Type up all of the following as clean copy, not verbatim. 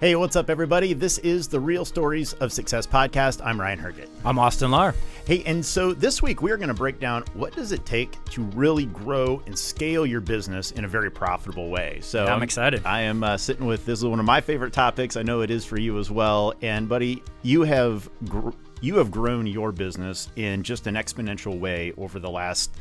Hey, what's up, everybody? This is the Real Stories of Success podcast. I'm Ryan Herget. I'm Austin Larr. Hey, and so this week we are going to break down what does it take to really grow and scale your business in a very profitable way. So I'm excited. I am sitting with, this is one of my favorite topics. I know it is for you as well. And buddy, you have grown your business in just an exponential way over the last,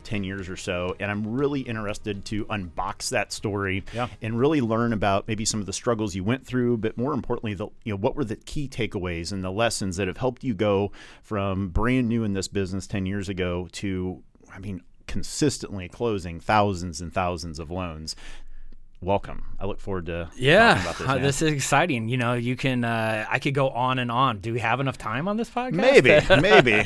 10 years or so. And I'm really interested to unbox that story and really learn about maybe some of the struggles you went through, but more importantly, what were the key takeaways and the lessons that have helped you go from brand new in this business 10 years ago to, consistently closing thousands and thousands of loans. Welcome. I look forward to talking about this. This is exciting. You can. I could go on and on. Do we have enough time on this podcast? Maybe.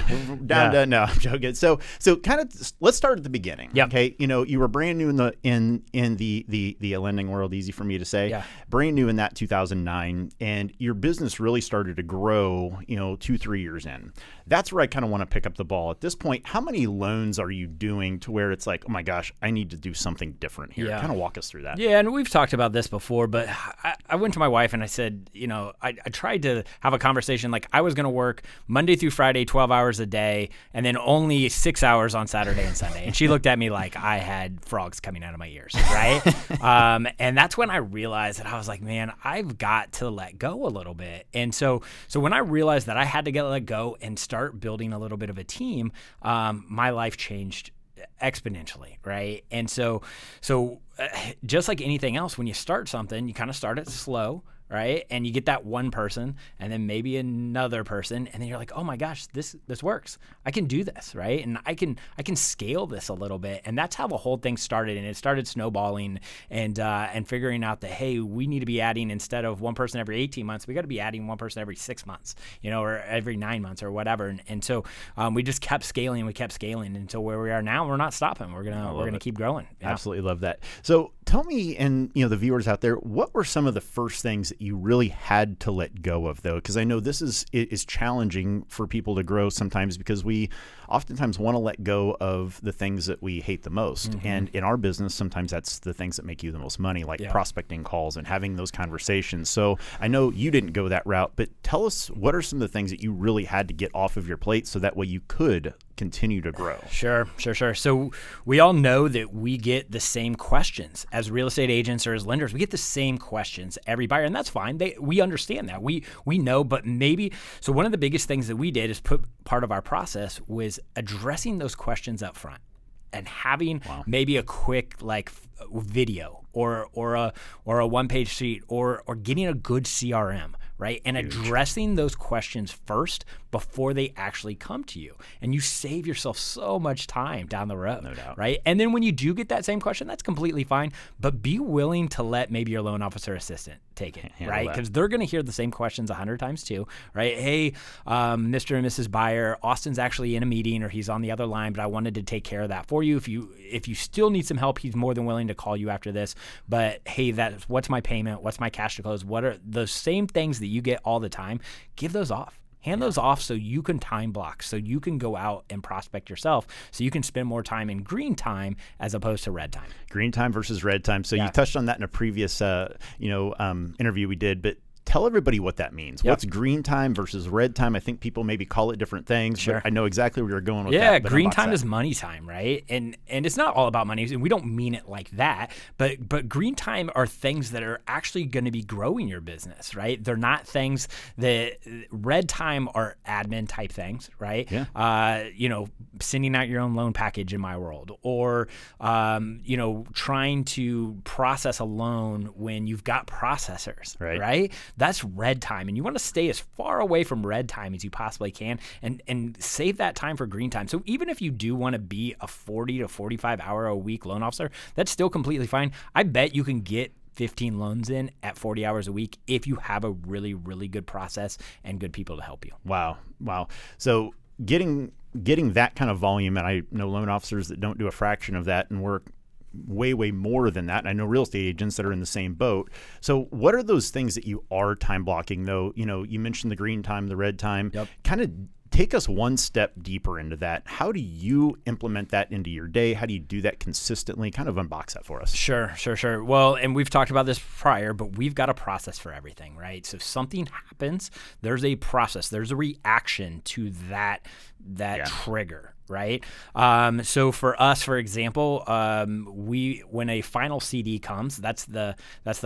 No, I'm joking. So kind of let's start at the beginning. Yep. Okay. You were brand new in the lending world. Easy for me to say. Yeah. Brand new in that 2009, and your business really started to grow. 2-3 years in. That's where I kind of want to pick up the ball. At this point, how many loans are you doing to where it's like, oh my gosh, I need to do something different here? Yeah. Kind of walk us through that. Yeah, and we've talked about this before, but I went to my wife and I said, I tried to have a conversation like I was going to work Monday through Friday, 12 hours a day, and then only 6 hours on Saturday and Sunday. And she looked at me like I had frogs coming out of my ears, right? And that's when I realized that I was like, man, I've got to let go a little bit. And so when I realized that I had to let go and start building a little bit of a team, my life changed exponentially, right? And so just like anything else, when you start something, you kind of start it slow, right? And you get that one person and then maybe another person, and then you're like, oh my gosh, this works. I can do this, right? And I can scale this a little bit. And that's how the whole thing started. And it started snowballing and figuring out that, hey, we need to be adding, instead of one person every 18 months, we got to be adding one person every 6 months, or every 9 months or whatever. And so we just kept scaling. We kept scaling until where we are now. We're not stopping. We're gonna keep growing. Yeah. Absolutely love that. So tell me, and the viewers out there, what were some of the first things that you really had to let go of, though? Because I know this is challenging for people to grow sometimes, because we oftentimes want to let go of the things that we hate the most. Mm-hmm. And in our business, sometimes that's the things that make you the most money, like prospecting calls and having those conversations. So I know you didn't go that route, but tell us, what are some of the things that you really had to get off of your plate so that way you could continue to grow? Sure. So we all know that we get the same questions as real estate agents or as lenders. We get the same questions every buyer, and that's fine. We understand that. We know, but maybe, so one of the biggest things that we did is put part of our process was addressing those questions up front and having maybe a quick video or a one-page sheet or getting a good CRM, right? And addressing those questions first before they actually come to you. And you save yourself so much time down the road, no doubt, right? And then when you do get that same question, that's completely fine, but be willing to let maybe your loan officer assistant take it, right? Because they're going to hear the same questions 100 times too, right? Hey, Mr. and Mrs. Buyer, Austin's actually in a meeting or he's on the other line, but I wanted to take care of that for you. If you still need some help, he's more than willing to call you after this. But hey, what's my payment? What's my cash to close? What are the same things that you get all the time? Give those off. Hand those off so you can time block, so you can go out and prospect yourself, so you can spend more time in green time as opposed to red time. Green time versus red time. So you touched on that in a previous interview we did, but tell everybody what that means. What's green time versus red time? I think people maybe call it different things, but I know exactly where you're going with that. Yeah, green time is money time, right? And it's not all about money, and we don't mean it like that, but green time are things that are actually going to be growing your business, right? They're not things that, red time are admin type things, right? Yeah. Sending out your own loan package in my world, or, trying to process a loan when you've got processors, right? That's red time, and you want to stay as far away from red time as you possibly can and save that time for green time. So even if you do want to be a 40 to 45 hour a week loan officer, that's still completely fine. I bet you can get 15 loans in at 40 hours a week if you have a really, really good process and good people to help you. Wow. So getting that kind of volume, and I know loan officers that don't do a fraction of that and work way more than that. And I know real estate agents that are in the same boat. So what are those things that you are time blocking, though? You mentioned the green time, the red time. Yep. Kind of take us one step deeper into that. How do you implement that into your day? How do you do that consistently? Kind of unbox that for us. Sure. Well, and we've talked about this prior, but we've got a process for everything, right? So if something happens, there's a process, there's a reaction to that trigger, right? So for us, for example, when a final CD comes, that's the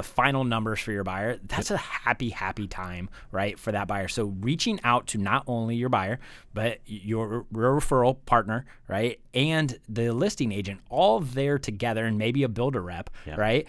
final numbers for your buyer. That's a happy time, right, for that buyer. So reaching out to not only your buyer, but your referral partner, right, and the listing agent, all there together, and maybe a builder rep, right?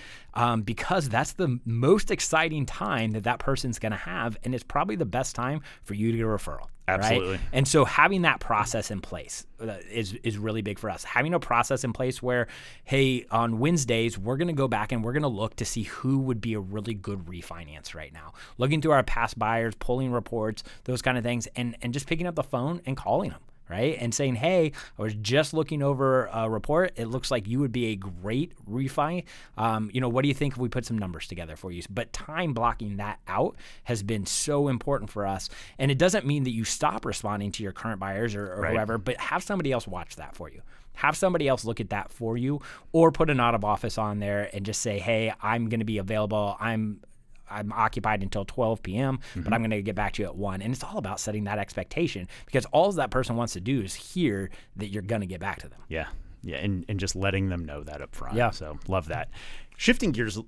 Because that's the most exciting time that person's going to have, and it's probably the best time for you to get a referral. Absolutely. Right? And so having that process in place is really big for us. Having a process in place where, hey, on Wednesdays, we're going to go back and we're going to look to see who would be a really good refinance right now. Looking through our past buyers, pulling reports, those kind of things, and just picking up the phone and calling them. Right? And saying, hey, I was just looking over a report. It looks like you would be a great refi. What do you think if we put some numbers together for you? But time blocking that out has been so important for us. And it doesn't mean that you stop responding to your current buyers or right. whoever, but have somebody else watch that for you. Have somebody else look at that for you, or put an out of office on there and just say, hey, I'm going to be available. I'm occupied until 12 p.m., but I'm going to get back to you at 1. And it's all about setting that expectation, because all that person wants to do is hear that you're going to get back to them. Yeah, and just letting them know that up front. Yeah. So love that. Shifting gears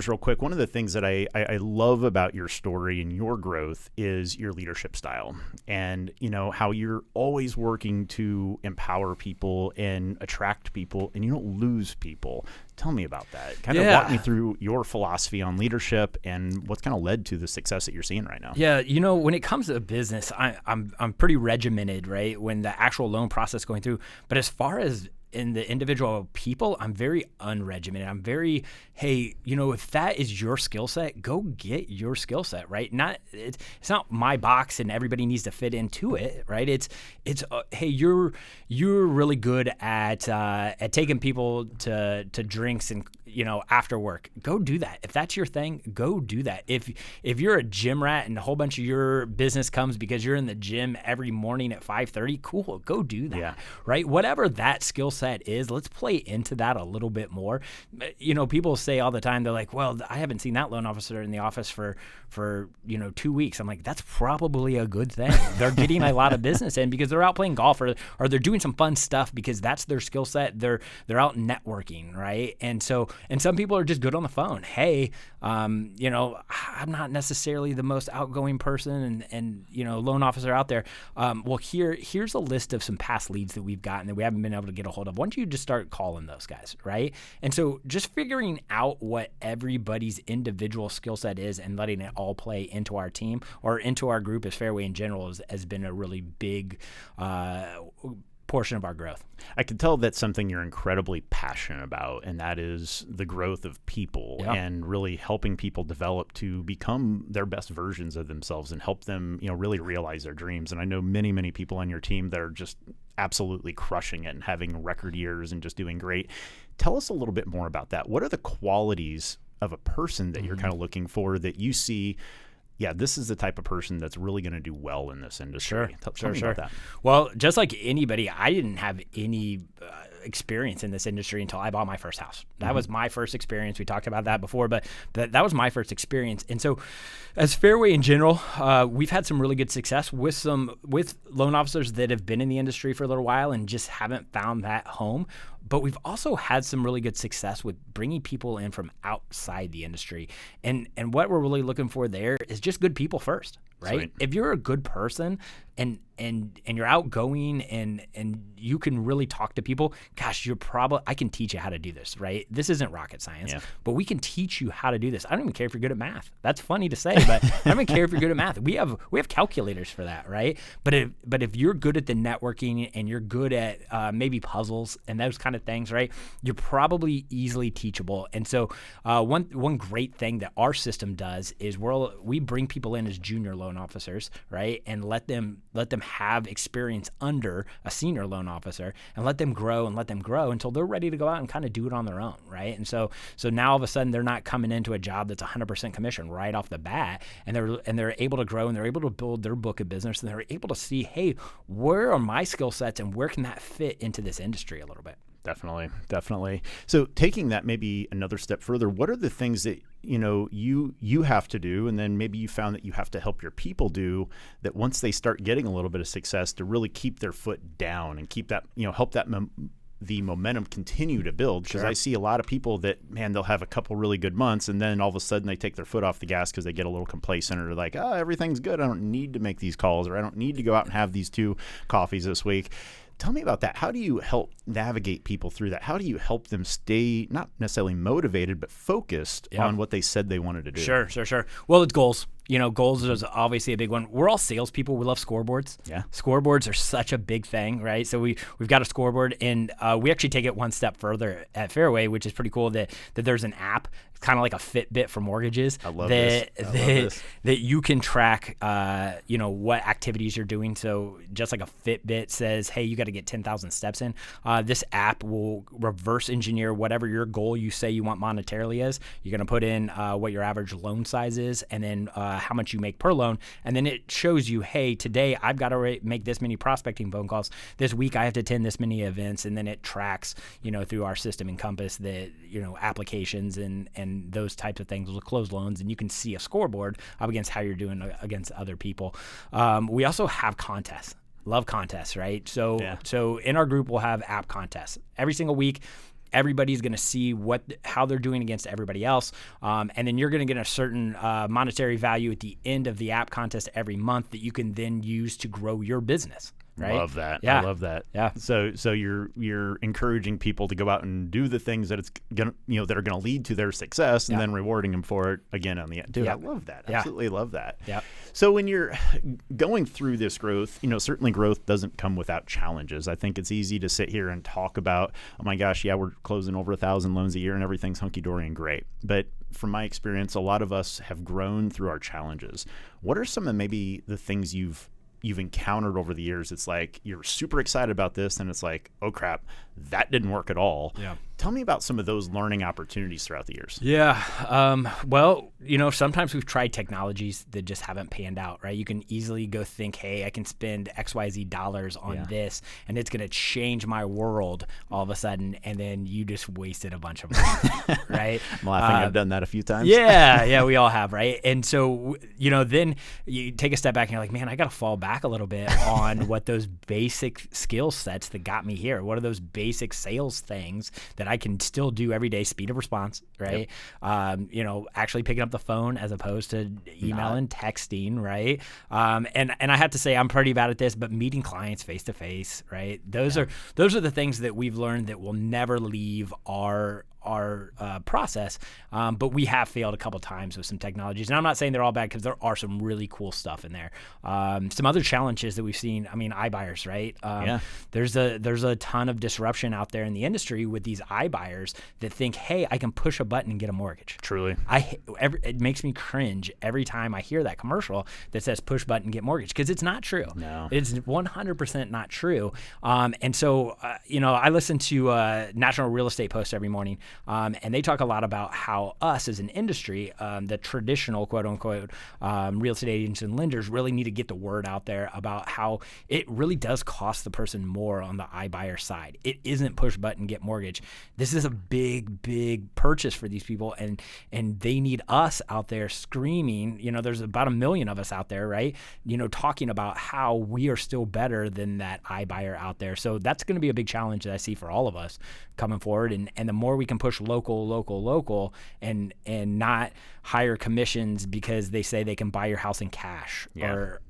real quick, one of the things that I love about your story and your growth is your leadership style, and how you're always working to empower people and attract people, and you don't lose people. Tell me about that. Kind of walk me through your philosophy on leadership and what's kind of led to the success that you're seeing right now. Yeah, when it comes to business, I'm pretty regimented, right? When the actual loan process going through, but as far as in the individual people, I'm very unregimented. I'm very, hey, if that is your skill set, go get your skill set, right? It's not my box and everybody needs to fit into it, right? It's hey, you're really good at taking people to drinks and after work. Go do that. If that's your thing, go do that. If you're a gym rat and a whole bunch of your business comes because you're in the gym every morning at 5:30, cool, go do that, right? Whatever that skill set is, let's play into that a little bit more. People say all the time, they're like, well, I haven't seen that loan officer in the office for 2 weeks. I'm like, that's probably a good thing. They're getting a lot of business in because they're out playing golf or they're doing some fun stuff because that's their skill set. They're out networking, right? And some people are just good on the phone. Hey, I'm not necessarily the most outgoing person and loan officer out there. Well, here's a list of some past leads that we've gotten that we haven't been able to get a hold of. Why don't you just start calling those guys, right? And so just figuring out what everybody's individual skill set is and letting it all play into our team or into our group as Fairway in general has been a really big portion of our growth. I can tell that's something you're incredibly passionate about, and that is the growth of people and really helping people develop to become their best versions of themselves and help them, really realize their dreams. And I know many, many people on your team that are just absolutely crushing it and having record years and just doing great. Tell us a little bit more about that. What are the qualities of a person that you're kind of looking for that you see, this is the type of person that's really going to do well in this industry? Tell me about that. Well, just like anybody, I didn't have any experience in this industry until I bought my first house. That was my first experience. We talked about that before, but that was my first experience. And so as Fairway in general, we've had some really good success with loan officers that have been in the industry for a little while and just haven't found that home. But we've also had some really good success with bringing people in from outside the industry. And what we're really looking for there is just good people first, right? Sweet. If you're a good person and you're outgoing and you can really talk to people, gosh, I can teach you how to do this, right? This isn't rocket science, but we can teach you how to do this. I don't even care if you're good at math. That's funny to say, but I don't even care if you're good at math. We have calculators for that, right? But if you're good at the networking and you're good at maybe puzzles and those kind of things, right? You're probably easily teachable. And so one great thing that our system does is we bring people in as junior loan loan officers, right? And let them have experience under a senior loan officer, and let them grow until they're ready to go out and kind of do it on their own, right? And so now all of a sudden they're not coming into a job that's 100% commission right off the bat, and they're able to grow, and they're able to build their book of business, and they're able to see, hey, where are my skill sets and where can that fit into this industry a little bit? Definitely. So taking that maybe another step further, what are the things that you have to do, and then maybe you found that you have to help your people do, that once they start getting a little bit of success, to really keep their foot down and keep that, help that the momentum continue to build? Because I see a lot of people that, man, they'll have a couple really good months, and then all of a sudden they take their foot off the gas because they get a little complacent, or they're like, oh, everything's good, I don't need to make these calls, or I don't need to go out and have these 2 coffees this week. Tell me about that. How do you help navigate people through that? How do you help them stay not necessarily motivated, but focused on what they said they wanted to do? Sure. Well, it's goals. Goals is obviously a big one. We're all salespeople. We love scoreboards. Yeah. Scoreboards are such a big thing, right? So we've got a scoreboard, and we actually take it one step further at Fairway, which is pretty cool, that there's an app. It's kind of like a Fitbit for mortgages. I love this. That you can track, what activities you're doing. So just like a Fitbit says, hey, you got to get 10,000 steps in. This app will reverse engineer whatever your goal you say you want monetarily is. You're going to put in what your average loan size is, and then how much you make per loan, and then it shows you, hey, today I've got to make this many prospecting phone calls. This week I have to attend this many events, and then it tracks, through our system Encompass, the applications and those types of things, those closed loans, and you can see a scoreboard up against how you're doing against other people. We also have contests. Love contests, right? So in our group we'll have app contests every single week. Everybody's going to see how they're doing against everybody else. And then you're going to get a certain monetary value at the end of the app contest every month that you can then use to grow your business. Right? Love that. Yeah. I love that. Yeah. So you're encouraging people to go out and do the things that it's gonna that are gonna lead to their success, and then rewarding them for it again on the end. Dude, I love that. Absolutely love that. Yeah. So when you're going through this growth, certainly growth doesn't come without challenges. I think it's easy to sit here and talk about, oh my gosh, yeah, we're closing over 1,000 loans a year and everything's hunky dory and great. But from my experience, a lot of us have grown through our challenges. What are some of maybe the things you've encountered over the years? It's like you're super excited about this, and it's like, oh crap, that didn't work at all. Yeah. Tell me about some of those learning opportunities throughout the years. Yeah. Well, sometimes we've tried technologies that just haven't panned out, right? You can easily go think, hey, I can spend XYZ dollars on this, and it's going to change my world all of a sudden, and then you just wasted a bunch of money, right? I'm laughing. I've done that a few times. Yeah, we all have, right? And so, then you take a step back and you're like, man, I got to fall back a little bit on what those basic skill sets that got me here. What are those basic sales things that I can still do every day? Speed of response, right? Yep. Actually picking up the phone as opposed to email and texting, right? And I have to say I'm pretty bad at this, but meeting clients face to face, right? Those are the things that we've learned that will never leave our process, but we have failed a couple times with some technologies, and I'm not saying they're all bad, because there are some really cool stuff in there. Some other challenges that we've seen, iBuyers, right? There's a ton of disruption out there in the industry with these iBuyers that think, hey, I can push a button and get a mortgage. Truly, it makes me cringe every time I hear that commercial that says push button get mortgage, because it's not true. No, it's 100% not true. And so I listen to National Real Estate Post every morning. And they talk a lot about how us as an industry, the traditional quote unquote real estate agents and lenders, really need to get the word out there about how it really does cost the person more on the iBuyer side. It isn't push button get mortgage. This is a big purchase for these people, and they need us out there screaming. There's about 1 million of us out there, right? Talking about how we are still better than that iBuyer out there. So that's going to be a big challenge that I see for all of us coming forward. And the more we can push local and not higher commissions because they say they can buy your house in cash,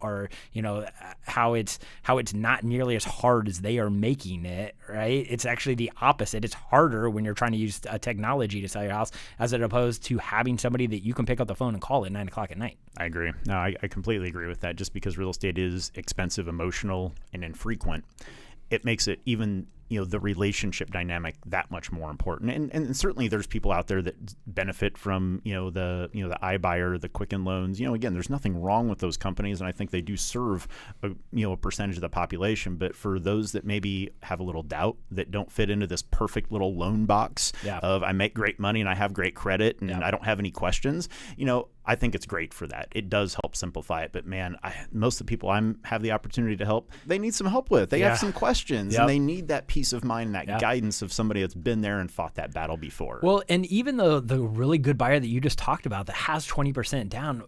or how it's not nearly as hard as they are making it, right? It's actually the opposite. It's harder when you're trying to use a technology to sell your house, as opposed to having somebody that you can pick up the phone and call at 9:00 at night. I agree. No, I completely agree with that. Just because real estate is expensive, emotional, and infrequent, it makes it even the relationship dynamic that much more important. And certainly there's people out there that benefit from, the iBuyer, the Quicken Loans. Again, there's nothing wrong with those companies, and I think they do serve a percentage of the population. But for those that maybe have a little doubt, that don't fit into this perfect little loan box of I make great money and I have great credit and I don't have any questions, I think it's great for that. It does help simplify it. But man, most of the people I have the opportunity to help, they need some help with. They have some questions and they need that peace of mind, that guidance of somebody that's been there and fought that battle before. Well, and even the really good buyer that you just talked about that has 20% down,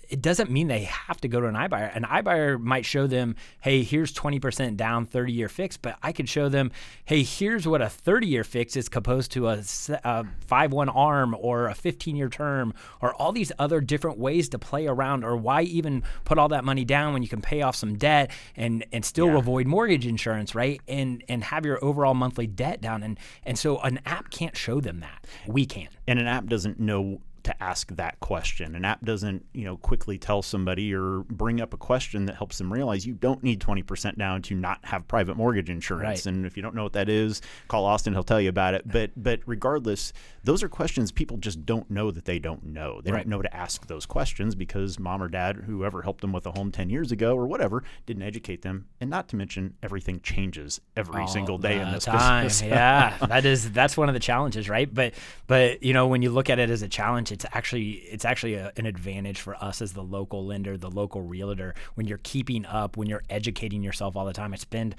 it doesn't mean they have to go to an iBuyer. An iBuyer might show them, hey, here's 20% down, 30-year fix, but I could show them, hey, here's what a 30-year fix is opposed to a 5-1 ARM or a 15-year term, or all these other different ways to play around, or why even put all that money down when you can pay off some debt and still avoid mortgage insurance, right? And have your overall monthly debt down. And so an app can't show them that. We can. And an app doesn't know to ask that question. An app doesn't, quickly tell somebody or bring up a question that helps them realize you don't need 20% down to not have private mortgage insurance. Right. And if you don't know what that is, call Austin, he'll tell you about it. But regardless, those are questions people just don't know that they don't know. They don't know to ask those questions because mom or dad, whoever helped them with a home 10 years ago or whatever, didn't educate them. And not to mention, everything changes every single day in this business. Yeah, that's one of the challenges, right? But when you look at it as a challenge, it's actually an advantage for us as the local lender, the local realtor, when you're keeping up, when you're educating yourself all the time. I spend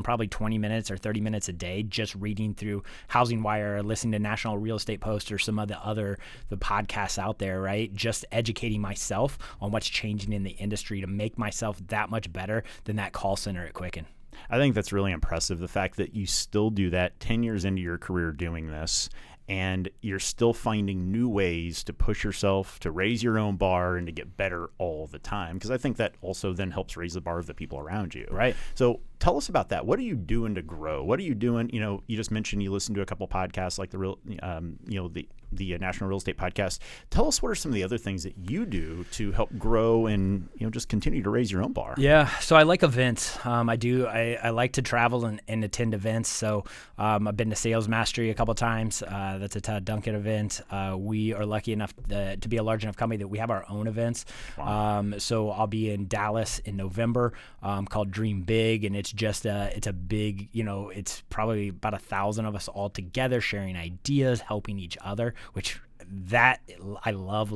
probably 20 minutes or 30 minutes a day just reading through Housing Wire, listening to National Real Estate Post or some of the podcasts out there, right? Just educating myself on what's changing in the industry to make myself that much better than that call center at Quicken. I think that's really impressive, the fact that you still do that 10 years into your career doing this, and you're still finding new ways to push yourself, to raise your own bar, and to get better all the time. Because I think that also then helps raise the bar of the people around you. Right. So tell us about that. What are you doing to grow? What are you doing? You just mentioned you listen to a couple podcasts like the National Real Estate Podcast. Tell us what are some of the other things that you do to help grow and just continue to raise your own bar. Yeah, so I like events. I do. I like to travel and attend events. So I've been to Sales Mastery a couple times. That's a Todd Duncan event. We are lucky enough to be a large enough company that we have our own events. Wow. So I'll be in Dallas in November called Dream Big, and it's a big, it's probably about 1,000 of us all together sharing ideas, helping each other, which that I love.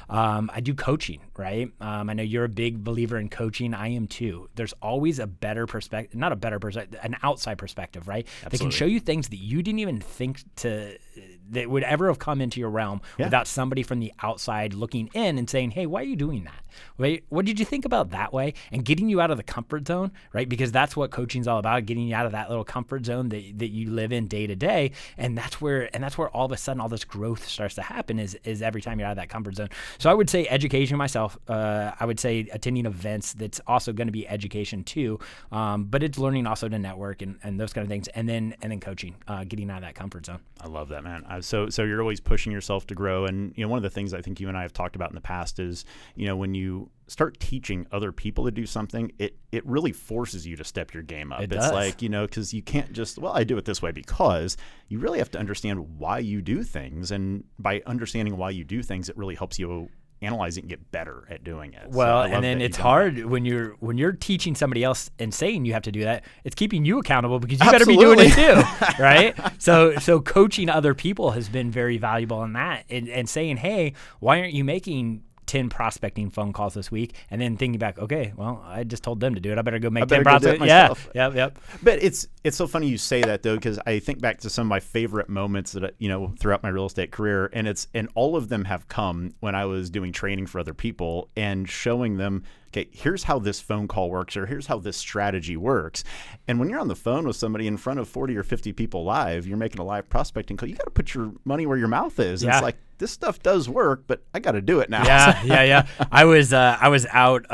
I do coaching, right? I know you're a big believer in coaching. I am too. There's always a better perspective, not a better perspective, an outside perspective, right? Absolutely. They can show you things that you didn't even think that would ever have come into your realm without somebody from the outside looking in and saying, hey, why are you doing that? Right? What did you think about that way? And getting you out of the comfort zone, right? Because that's what coaching is all about, getting you out of that little comfort zone that you live in day to day. And that's where all of a sudden all this growth starts to happen is every time you're out of that comfort zone. So I would say education myself. I would say attending events, that's also going to be education too. But it's learning also to network and those kind of things. And then coaching, getting out of that comfort zone. I love that, man. So you're always pushing yourself to grow. And, one of the things I think you and I have talked about in the past is, when you start teaching other people to do something, it really forces you to step your game up. It's like, because you can't just, I do it this way, because you really have to understand why you do things. And by understanding why you do things, it really helps you analyze it and get better at doing it. Well, and then it's hard when you're teaching somebody else and saying you have to do that. It's keeping you accountable because you better be doing it too, right? So coaching other people has been very valuable in that, and saying, hey, why aren't you making 10 prospecting phone calls this week, and then thinking back, okay, well, I just told them to do it. I better go make 10 prospecting. Yeah, yep. But it's so funny you say that though, because I think back to some of my favorite moments that throughout my real estate career, and all of them have come when I was doing training for other people and showing them, okay, here's how this phone call works, or here's how this strategy works. And when you're on the phone with somebody in front of 40 or 50 people live, you're making a live prospecting call, you got to put your money where your mouth is. Yeah. It's like, this stuff does work, but I got to do it now. Yeah. I was out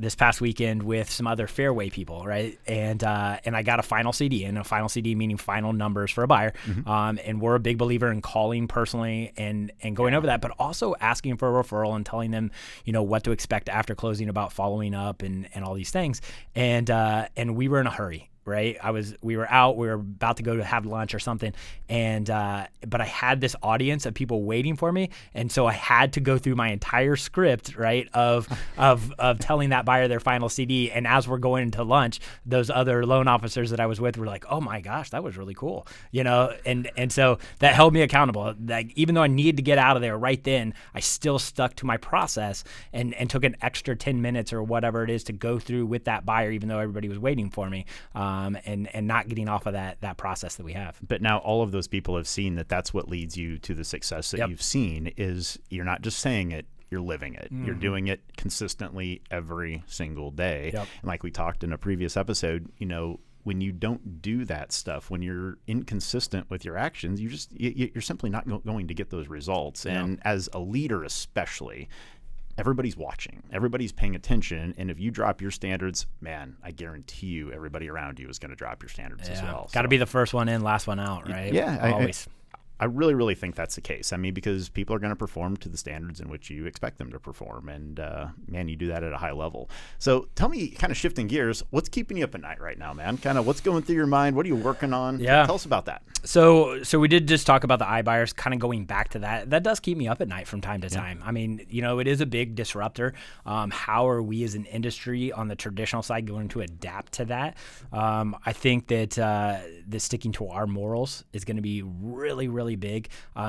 this past weekend with some other Fairway people, right? And I got a final CD, and a final CD meaning final numbers for a buyer. Mm-hmm. And we're a big believer in calling personally and going over that, but also asking for a referral and telling them, what to expect after closing, about following up and all these things. And we were in a hurry. right? We were out, we were about to go to have lunch or something, and but I had this audience of people waiting for me, and so I had to go through my entire script, right, of telling that buyer their final CD. And as we're going into lunch, those other loan officers that I was with were like, "Oh my gosh, that was really cool," and so that held me accountable. Like, even though I needed to get out of there right then, I still stuck to my process and took an extra 10 minutes or whatever it is to go through with that buyer, even though everybody was waiting for me. And not getting off of that process that we have. But now all of those people have seen that that's what leads you to the success that you've seen. Is you're not just saying it, you're living it. You're doing it consistently every single day. And like we talked in a previous episode, when you don't do that stuff, when you're inconsistent with your actions, you're simply not going to get those results. And as a leader especially, everybody's watching, everybody's paying attention, and if you drop your standards, man, I guarantee you everybody around you is going to drop your standards as well. Got to be the first one in, last one out, right? Yeah, always. I really, really think that's the case. I mean, because people are going to perform to the standards in which you expect them to perform. And, man, you do that at a high level. So tell me, kind of shifting gears, what's keeping you up at night right now, man? Kind of what's going through your mind? What are you working on? Yeah. Tell us about that. So we did just talk about the iBuyers, kind of going back to that. That does keep me up at night from time to time. I mean, it is a big disruptor. How are we as an industry on the traditional side going to adapt to that? I think that sticking to our morals is going to be really, really big.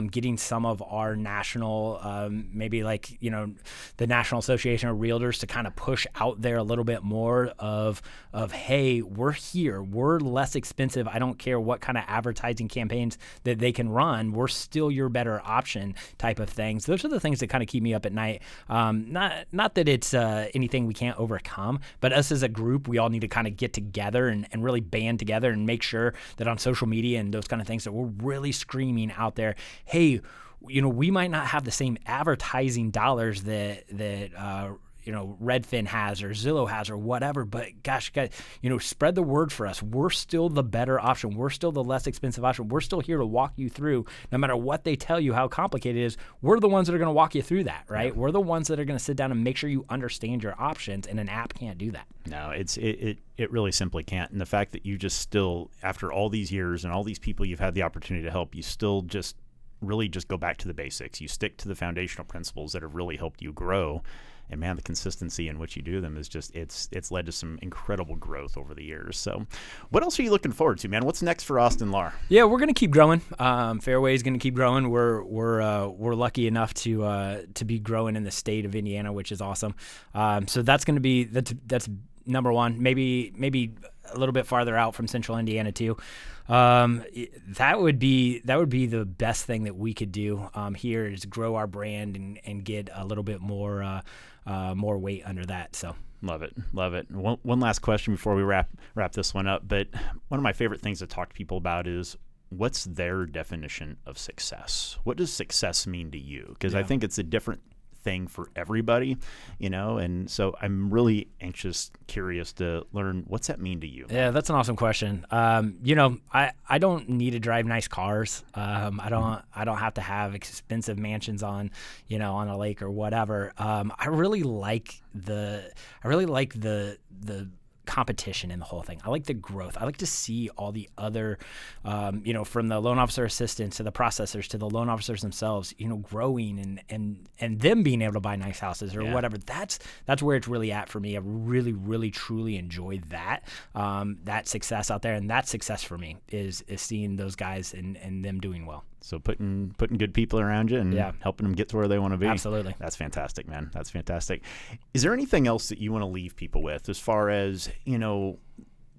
Getting some of our national, maybe like, the National Association of Realtors to kind of push out there a little bit more of, hey, we're here. We're less expensive. I don't care what kind of advertising campaigns that they can run. We're still your better option type of things. Those are the things that kind of keep me up at night. Not that it's anything we can't overcome, but us as a group, we all need to kind of get together and really band together and make sure that on social media and those kind of things that we're really screaming out there, hey, we might not have the same advertising dollars that Redfin has or Zillow has or whatever, but gosh, guys, spread the word for us. We're still the better option. We're still the less expensive option. We're still here to walk you through, no matter what they tell you, how complicated it is. We're the ones that are going to walk you through that, right? Yeah. We're the ones that are going to sit down and make sure you understand your options, and an app can't do that. No, it really simply can't. And the fact that you just still, after all these years and all these people you've had the opportunity to help, you still just really just go back to the basics. You stick to the foundational principles that have really helped you grow. And man, the consistency in which you do them is just, it's led to some incredible growth over the years. So what else are you looking forward to, man? What's next for Austin Larr? Yeah, we're going to keep growing. Fairway is going to keep growing. We're lucky enough to be growing in the state of Indiana, which is awesome. So that's going to be, that's number one, maybe a little bit farther out from central Indiana too. That would be the best thing that we could do here, is grow our brand and get a little bit more weight under that. So love it. One last question before we wrap this one up. But one of my favorite things to talk to people about is, what's their definition of success? What does success mean to you? Because I think it's a different thing for everybody, and so I'm really curious to learn, what's that mean to you? Yeah, that's an awesome question. I don't need to drive nice cars. I don't have to have expensive mansions on a lake or whatever. I really like the competition in the whole thing. I like the growth. I like to see all the other, from the loan officer assistants to the processors to the loan officers themselves, growing and them being able to buy nice houses or whatever. That's where it's really at for me. I really, really, truly enjoy that success out there, and that success for me is seeing those guys and them doing well. So putting good people around you and helping them get to where they want to be. Absolutely. That's fantastic, man. That's fantastic. Is there anything else that you want to leave people with as far as,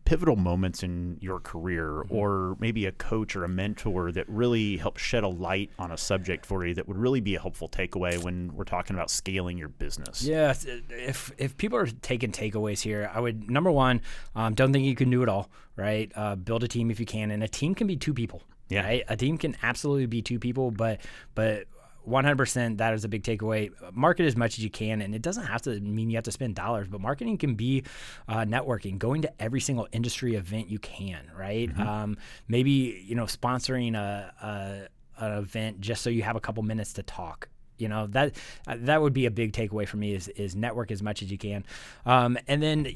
pivotal moments in your career, or maybe a coach or a mentor that really helped shed a light on a subject for you that would really be a helpful takeaway when we're talking about scaling your business? Yeah. If people are taking takeaways here, I would, number one, don't think you can do it all, right? Build a team if you can, and a team can be two people. Yeah, right? A team can absolutely be two people, but 100% that is a big takeaway. Market as much as you can, and it doesn't have to mean you have to spend dollars, but marketing can be networking, going to every single industry event you can, right? Mm-hmm. Maybe sponsoring an event just so you have a couple minutes to talk. That would be a big takeaway for me is network as much as you can. And then,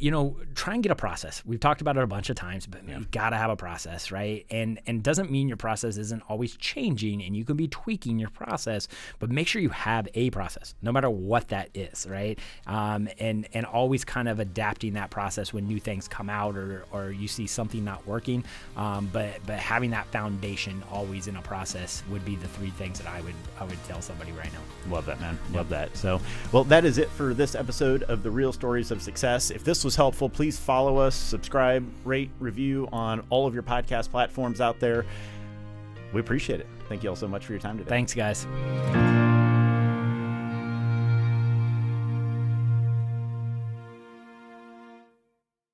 try and get a process. We've talked about it a bunch of times, but you got to have a process, right? And doesn't mean your process isn't always changing, and you can be tweaking your process, but make sure you have a process, no matter what that is, right? And always kind of adapting that process when new things come out or you see something not working. But having that foundation always in a process would be the 3 things that I would tell somebody right now. Love that, man. Love that. So, well, that is it for this episode of the Real Stories of Success. If this was helpful, please follow us, subscribe, rate, review on all of your podcast platforms out there. We appreciate it. Thank you all so much for your time today. Thanks, guys.